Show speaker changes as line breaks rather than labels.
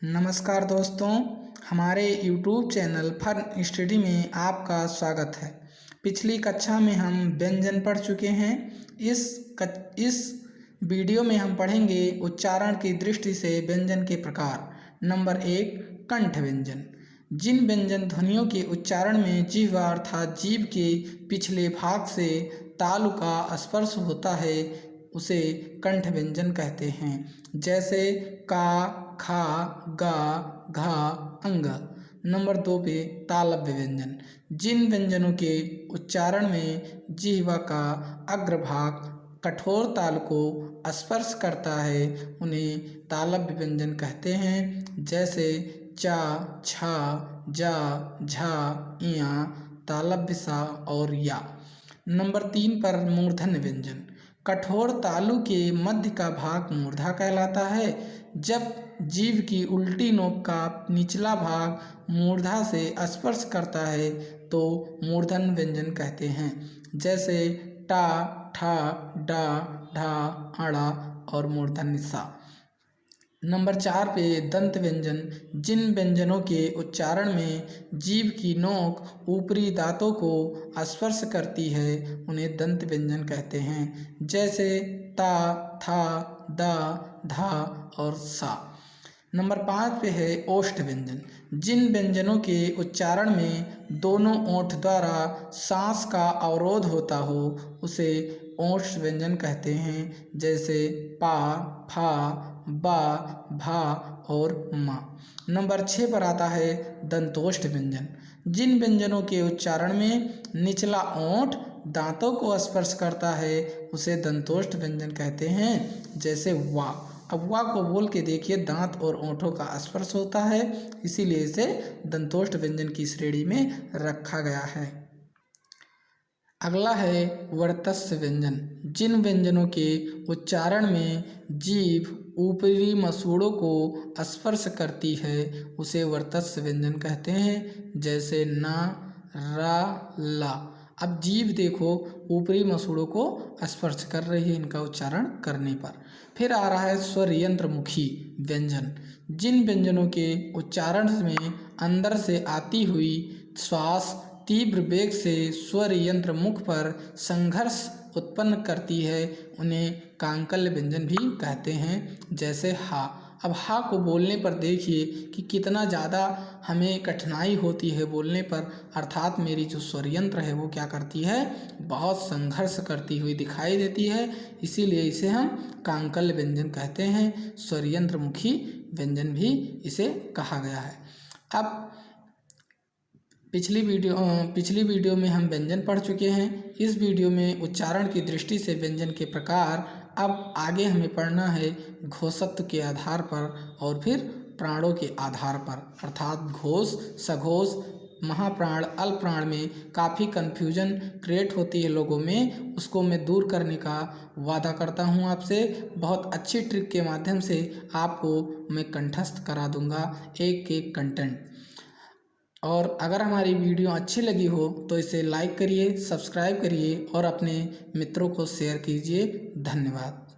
नमस्कार दोस्तों, हमारे YouTube चैनल फन स्टडी में आपका स्वागत है। पिछली कक्षा में हम व्यंजन पढ़ चुके हैं। इस वीडियो में हम पढ़ेंगे उच्चारण की दृष्टि से व्यंजन के प्रकार। नंबर 1, कंठ व्यंजन। जिन व्यंजन ध्वनियों के उच्चारण में जिह्वा अर्थात जीभ के पिछले भाग से तालु का स्पर्श होता है उसे कंठ व्यंजन कहते हैं, जैसे का, खा, गा, घा, अंग। नंबर 2 पे तालव्य व्यंजन। जिन व्यंजनों के उच्चारण में जिह्वा का अग्रभाग कठोर ताल को स्पर्श करता है उन्हें तालव्य व्यंजन कहते हैं, जैसे चा, छा, जा, झा, इया, तालव्य सा और या। नंबर 3 पर मूर्धन्य व्यंजन। कठोर तालु के मध्य का भाग मूर्धा कहलाता है। जब जीभ की उल्टी नोक का निचला भाग मूर्धा से स्पर्श करता है तो मूर्धन्य व्यंजन कहते हैं, जैसे टा, ठा, डा, ढा, अड़ा और मूर्धन्य सा। नंबर 4 पे दंत व्यंजन। जिन व्यंजनों के उच्चारण में जीभ की नोक ऊपरी दांतों को स्पर्श करती है उन्हें दंत व्यंजन कहते हैं, जैसे ता, था, दा, धा और सा। नंबर 5 पे है ओष्ठ व्यंजन। जिन व्यंजनों के उच्चारण में दोनों ओंठ द्वारा सांस का अवरोध होता हो उसे ओष्ठ व्यंजन कहते हैं, जैसे पा, फा, बा, भा और मा। नंबर 6 पर आता है दंतोष्ठ व्यंजन। जिन व्यंजनों के उच्चारण में निचला ओंठ दांतों को स्पर्श करता है उसे दंतोष्ठ व्यंजन कहते हैं, जैसे वा। अब वा को बोल के देखिए, दांत और ओंठों का स्पर्श होता है, इसीलिए इसे दंतोष्ठ व्यंजन की श्रेणी में रखा गया है। अगला है वर्चस्व व्यंजन। जिन व्यंजनों के उच्चारण में जीभ ऊपरी मसूड़ों को स्पर्श करती है उसे वर्चस्व व्यंजन कहते हैं, जैसे ना, रा, ला। अब जीभ देखो ऊपरी मसूड़ों को स्पर्श कर रही है इनका उच्चारण करने पर। फिर आ रहा है स्वर यंत्रमुखी व्यंजन। जिन व्यंजनों के उच्चारण में अंदर से आती हुई श्वास तीव्र वेग से स्वर यंत्र मुख पर संघर्ष उत्पन्न करती है उन्हें कांकल्य व्यंजन भी कहते हैं, जैसे हा। अब हा को बोलने पर देखिए कि कितना ज़्यादा हमें कठिनाई होती है बोलने पर, अर्थात मेरी जो स्वर यंत्र है वो क्या करती है, बहुत संघर्ष करती हुई दिखाई देती है, इसीलिए इसे हम कांकल्य व्यंजन कहते हैं। स्वर यंत्रमुखी व्यंजन भी इसे कहा गया है। अब पिछली वीडियो में हम व्यंजन पढ़ चुके हैं। इस वीडियो में उच्चारण की दृष्टि से व्यंजन के प्रकार। अब आगे हमें पढ़ना है घोषत्व के आधार पर और फिर प्राणों के आधार पर, अर्थात घोष, सघोष, महाप्राण, अल्पप्राण में काफ़ी कन्फ्यूजन क्रिएट होती है लोगों में, उसको मैं दूर करने का वादा करता हूँ आपसे। बहुत अच्छी ट्रिक के माध्यम से आपको मैं कंठस्थ करा दूंगा एक एक कंटेंट। और अगर हमारी वीडियो अच्छी लगी हो तो इसे लाइक करिए, सब्सक्राइब करिए और अपने मित्रों को शेयर कीजिए। धन्यवाद।